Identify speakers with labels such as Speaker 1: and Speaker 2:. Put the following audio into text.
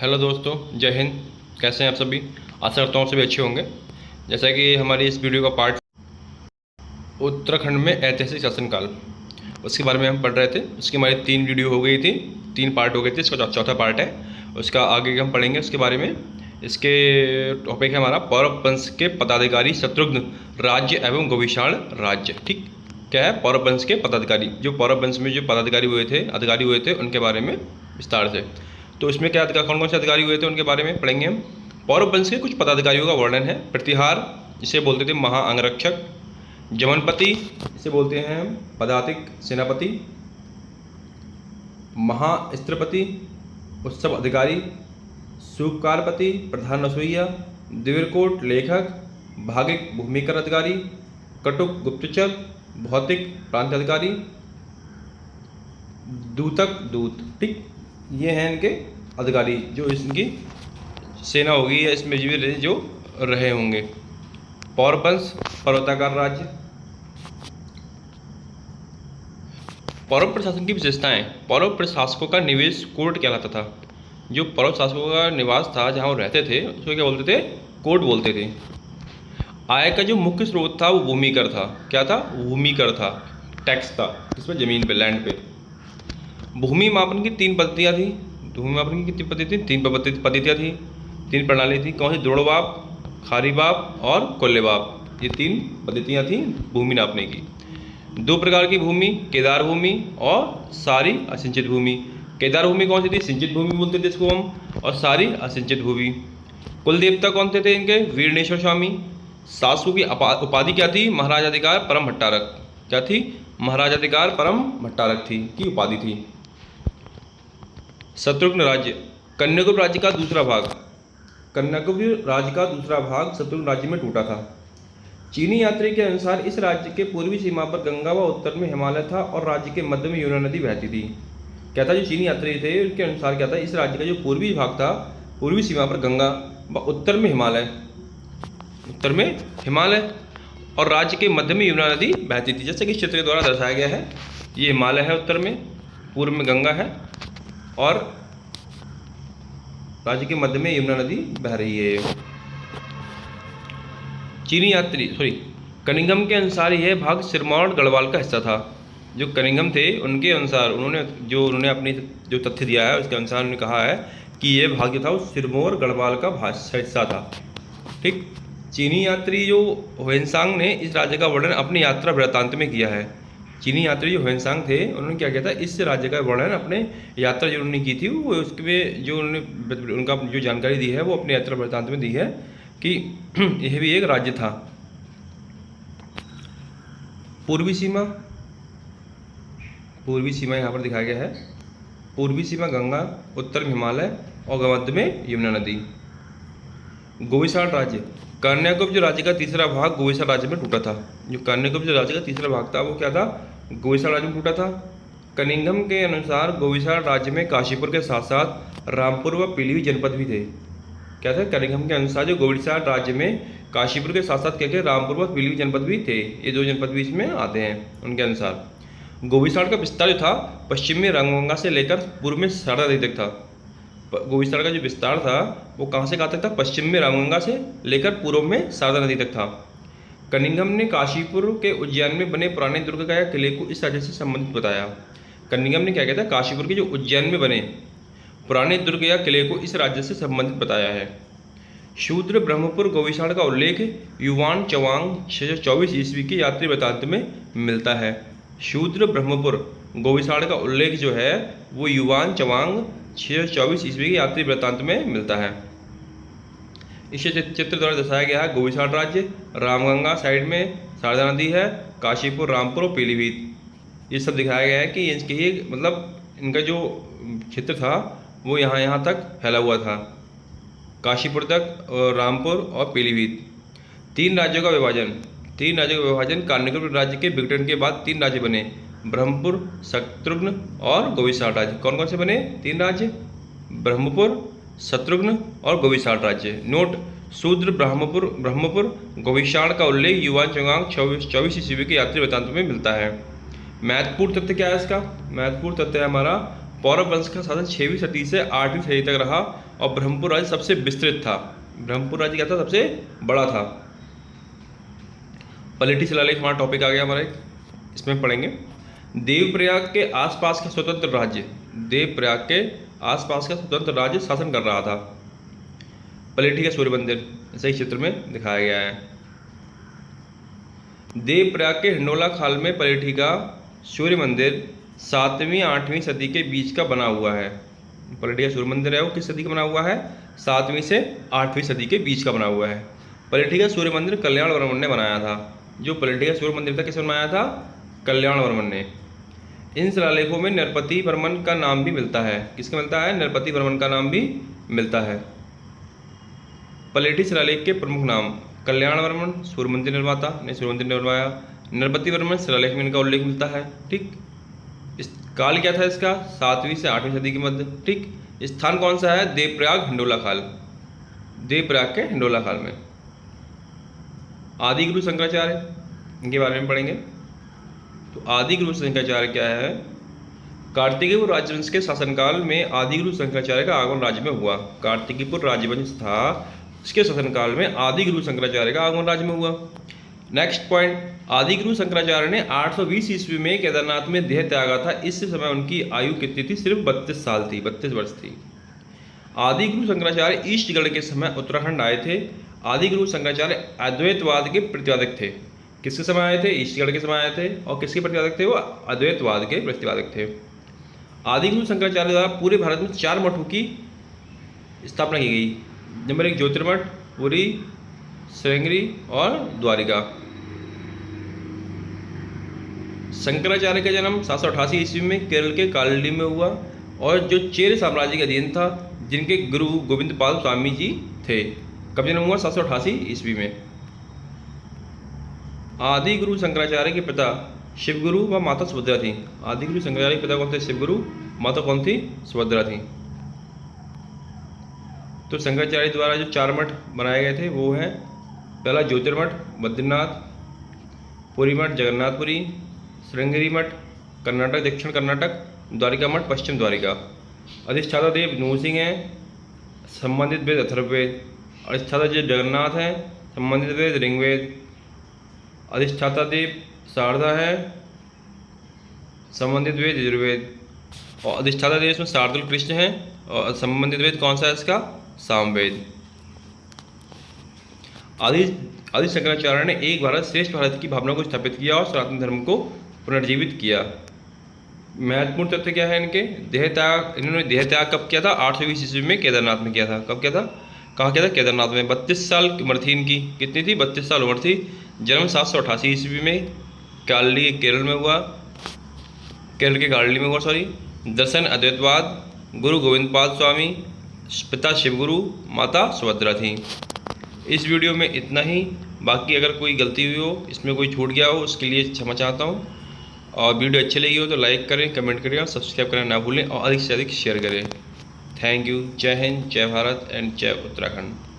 Speaker 1: Hello दोस्तों, जय हिंद। कैसे हैं आप सभी? आशा करता हूँ सभी अच्छे होंगे। जैसा कि हमारी इस वीडियो का पार्ट उत्तराखंड में ऐतिहासिक शासनकाल, उसके बारे में हम पढ़ रहे थे। उसकी हमारी 3 वीडियो हो गई थी, 3 पार्ट हो गए थे। इसका चौथा पार्ट है, उसका आगे हम पढ़ेंगे उसके बारे में। इसके टॉपिक है हमारा पौरव वंश के पदाधिकारी शत्रुघ्न राज्य एवं गोविशाण राज्य। ठीक, क्या है? पौरव वंश के पदाधिकारी, जो पौरव वंश में जो पदाधिकारी हुए थे, अधिकारी हुए थे, उनके बारे में विस्तार से। तो इसमें क्या कौन कौन से अधिकारी हुए थे उनके बारे में पढ़ेंगे हम। पौरव वंश के कुछ पदाधिकारियों का वर्णन है। प्रतिहार, इसे बोलते थे महाअंगरक्षक। जमनपति, इसे बोलते हैं हम पदातिक सेनापति। महास्त्रपति, उत्सव अधिकारी। सूपकारपति, प्रधान रसोइया। दिविरकोट, लेखक। भागिक, भूमिकर अधिकारी। कटुक, गुप्तचर। भौतिक, प्रांत अधिकारी। दूतक, दूत। ठीक, ये हैं इनके अधिकारी, जो इनकी सेना होगी या इसमें जो रहे होंगे। पौरव वंश पर्वताकार राज्य। पौरव प्रशासन की विशेषताएं। पौरव प्रशासकों का निवेश कोर्ट कहलाता था। जो पौरव शासकों का निवास था, जहाँ वो रहते थे, उसको क्या बोलते थे? कोर्ट बोलते थे। आय का जो मुख्य स्रोत था वो भूमिकर था। क्या था? भूमिकर था, टैक्स था, इसमें जमीन पे, लैंड पे। भूमि मापन की 3 पद्धतियाँ थी। भूमि मापन की कितनी पद्धति थी? 3 पद्धतियाँ थी, 3 प्रणाली थी। कौन सी? द्रोणवाप, खारीवाप और कोल्लेवाप। ये 3 पद्धतियाँ थी भूमि नापने की। 2 प्रकार की भूमि, केदार भूमि और सारी असिंचित भूमि। केदार भूमि कौन सी थी? सिंचित भूमि बोलते थे इसको हम, और सारी असिंचित भूमि। कुल देवता कौन थे इनके? वीरनेश्वर स्वामी। शासकों की उपाधि क्या थी? महाराजाधिकार परम भट्टारक। क्या थी? महाराजाधिकार परम भट्टारक थी की उपाधि थी। शत्रुघ्न राज्य, कन्याकुब्ज राज्य का दूसरा भाग। कन्याकुब्ज राज्य का दूसरा भाग शत्रुघ्न राज्य में टूटा था। चीनी यात्री के अनुसार इस राज्य के पूर्वी सीमा पर गंगा व उत्तर में हिमालय था और राज्य के मध्य में यमुना नदी बहती थी। क्या था? जो चीनी यात्री थे उनके अनुसार क्या था? इस राज्य का जो पूर्वी भाग था, पूर्वी सीमा पर गंगा व उत्तर में हिमालय, और राज्य के मध्य में यमुना नदी बहती थी। जैसे कि इस चित्र के द्वारा दर्शाया गया है, ये हिमालय है उत्तर में, पूर्व में गंगा है और राज्य के मध्य में यमुना नदी बह रही है। कनिंघम के अनुसार यह भाग सिरमौर गढ़वाल का हिस्सा था। जो कनिंघम थे उनके अनुसार उन्होंने अपनी जो तथ्य दिया है उसके अनुसार उन्होंने कहा है कि यह भाग जो था वो सिरमौर गढ़वाल का हिस्सा था। ठीक, चीनी यात्री जो ह्वेनसांग ने इस राज्य का वर्णन अपनी यात्रा वृत्तांत में किया है। चीनी यात्री जो ह्वेनसांग थे उन्होंने क्या किया था? इस राज्य का वर्णन अपने यात्रा जो उन्होंने की थी वो उसमें जो उन्होंने उनका जो जानकारी दी है वो अपने यात्रा वृत्तांत में दी है कि यह भी एक राज्य था। पूर्वी सीमा यहाँ पर दिखाया गया है। पूर्वी सीमा गंगा, उत्तर में हिमालय और मध्य में यमुना नदी। गोविशाण राज्य, कन्याकुब्ज राज्य का तीसरा भाग गोविशाण राज्य में टूटा था। जो कन्याकुब्ज राज्य का तीसरा भाग था वो क्या था? गोविशाण राज्य में टूटा था। कनिंघम के अनुसार गोविशाण राज्य में काशीपुर के साथ साथ रामपुर व पीलीभीत जनपद भी थे। क्या था? कनिंघम के अनुसार जो गोविशाण राज्य में काशीपुर के साथ साथ क्या रामपुर व पीलीभीत जनपद भी थे। ये 2 जनपद भी इसमें आते हैं उनके अनुसार। गोविशाण का विस्तार जो था पश्चिम में रामगंगा से लेकर पूर्व में शारदा नदी तक था। गोविशाण का जो विस्तार था वो कहाँ से कहाँ तक था? पश्चिम में रामगंगा से लेकर पूर्व में शारदा नदी तक था। कनिंघम ने काशीपुर के उज्जैन में बने पुराने दुर्ग या किले को इस राज्य से संबंधित बताया। कनिंघम ने क्या किया था? काशीपुर के जो उज्जैन में बने पुराने दुर्ग या किले को इस राज्य से संबंधित बताया है। शूद्र ब्रह्मपुर गोविशाण का उल्लेख युवान चवांग 624 ईस्वी की यात्री वृत्तांत में मिलता है। शूद्र ब्रह्मपुर गोविशाण का उल्लेख जो है वो युवान चवांग 624 ईस्वी की यात्री वृत्तांत में मिलता है। इस चित्र द्वारा दर्शाया गया है गोविशाण राज्य, रामगंगा साइड में शारदा नदी है, काशीपुर, रामपुर और पीलीभीत, ये सब दिखाया गया है कि इसके मतलब इनका जो क्षेत्र था वो यहाँ तक फैला हुआ था, काशीपुर तक और रामपुर और पीलीभीत। 3 राज्यों का विभाजन। कन्याकुब्ज राज्य के विघटन के बाद 3 राज्य बने, ब्रह्मपुर, शत्रुघ्न और गोविशाण राज्य। कौन कौन से बने? 3 राज्य, ब्रह्मपुर, शत्रुघ्न और गोविशाण राज्य। नोट: शूद्र ब्रह्मपुर गोविशाण का उल्लेख युवान चवांग 24 ईस्वी के यात्री वृत्तांत में मिलता है। महत्वपूर्ण तथ्य क्या है इसका? महत्वपूर्ण तथ्य है हमारा पौरव वंश का शासन 6वीं सदी से 8वीं सदी तक रहा और ब्रह्मपुर राज्य सबसे विस्तृत था। ब्रह्मपुर राज्य क्या था? सबसे बड़ा था। पलेठी शिलालेख हमारा टॉपिक आ गया हमारा एक, इसमें पढ़ेंगे। देवप्रयाग के आसपास का स्वतंत्र राज्य, देवप्रयाग के आसपास का स्वतंत्र राज्य शासन कर रहा था। पलेठी का सूर्य मंदिर ऐसे ही चित्र में दिखाया गया है। देवप्रयाग के हिंडोला खाल में पलेठी का सूर्य मंदिर 7वीं-8वीं सदी के बीच का बना हुआ है। पलेठी का सूर्य मंदिर है वो किस सदी का बना हुआ है? 7वीं से 8वीं सदी के बीच का बना हुआ है। पलेठी का सूर्य मंदिर कल्याण वर्मन ने बनाया था। जो पलेठी का सूर्य मंदिर था किसने बनाया था? कल्याण वर्मन ने। इन शिलालेखों में नरपति वर्मन का नाम भी मिलता है। किसका मिलता है? नरपति वर्मन का नाम भी मिलता है। पलेठी शिलालेख के प्रमुख नाम: कल्याण वर्मन सूर्य मंदिर निर्माता ने सूर्य मंदिर बनवाया। नरपति वर्मन शिलालेख में इनका उल्लेख मिलता है। ठीक, इस काल क्या था इसका? 7वीं से 8वीं सदी के मध्य। ठीक, स्थान कौन सा है? देवप्रयाग हिंडोला खाल, देवप्रयाग के हिंडोला खाल में। आदि गुरु शंकराचार्य, इनके बारे में पढ़ेंगे। तो आदि गुरु शंकराचार्य क्या है? कार्तिकेयपुर राजवंश के शासनकाल में आदि गुरु शंकराचार्य का आगमन राज्य में हुआ। कार्तिकेयपुर राजवंश था, इसके शासनकाल में आदि गुरु शंकराचार्य का आगमन राज्य में हुआ। नेक्स्ट पॉइंट, आदि गुरु शंकराचार्य ने 820 ईस्वी में केदारनाथ में देह त्यागा था। इस समय उनकी आयु कितनी थी? सिर्फ 32 साल थी, 32 वर्ष थी। आदि गुरु शंकराचार्य ईस्टगढ़ के समय उत्तराखंड आए थे। आदि गुरु शंकराचार्य अद्वैतवाद के प्रतिपादक थे। किसके समय आए थे? ईस्टगढ़ के समय आए थे। और किसके प्रतिपादक थे वो? अद्वैतवाद के प्रतिपादक थे। आदि गुरु शंकराचार्य द्वारा पूरे भारत में 4 मठों की स्थापना की गई। नंबर 1 ज्योतिर्मठ, पुरी, श्रृंगेरी और द्वारिका। शंकराचार्य का जन्म 788 ईस्वी में केरल के कालडी में हुआ और जो चेर साम्राज्य के अधीन था, जिनके गुरु गोविंद पाल स्वामी जी थे। कब जन्म हुआ? 788 ईस्वी में। आदि गुरु शंकराचार्य के पिता शिवगुरु व माता सुभद्रा थी। आदि गुरु शंकराचार्य के पिता कौन थे? शिवगुरु, माता कौन थी? सुभद्रा थी। तो शंकराचार्य द्वारा जो 4 मठ बनाए गए थे वो हैं: पहला ज्योतिर्मठ बद्रीनाथ, पुरी मठ जगन्नाथपुरी, श्रृंगेरी मठ कर्नाटक दक्षिण कर्नाटक, द्वारिका मठ पश्चिम द्वारिका। अधिष्ठाता देव नूरसिंह हैं, संबंधित वेद अथर्ववेद। अधिष्ठाता देव जगन्नाथ हैं, संबंधित वेद ऋग्वेद। अधिष्ठाता देव शारदा है, संबंधित वेद यजुर्वेद। और अधिष्ठाता देव इसमें शार्दुल कृष्ण हैं और संबंधित वेद कौन सा है इसका? सामवेद। आदि शंकराचार्य ने एक भारत श्रेष्ठ भारत की भावना को स्थापित किया और सनातन धर्म को पुनर्जीवित किया। महत्वपूर्ण तथ्य क्या है इनके? देहत्याग। इन्होंने देहत्याग कब किया था? 820 ईस्वी में केदारनाथ में किया था। कब किया था? कहाँ किया था? केदारनाथ में। 32 साल की उम्र थी इनकी। कितनी थी? 32 साल उम्र थी। जन्म 788 ईस्वी में कालडी केरल में हुआ, केरल के कालडी में हुआ सॉरी। दर्शन अद्वैतवाद, गुरु गोविंद पाल स्वामी, पिता शिवगुरु, माता सुभद्रा थी। इस वीडियो में इतना ही। बाकी अगर कोई गलती हुई हो, इसमें कोई छूट गया हो, उसके लिए क्षमा चाहता हूँ। और वीडियो अच्छी लगी हो तो लाइक करें, कमेंट करें और सब्सक्राइब करना ना भूलें और अधिक से अधिक शेयर करें। Thank you. जय हिंद, जय भारत एंड जय उत्तराखंड।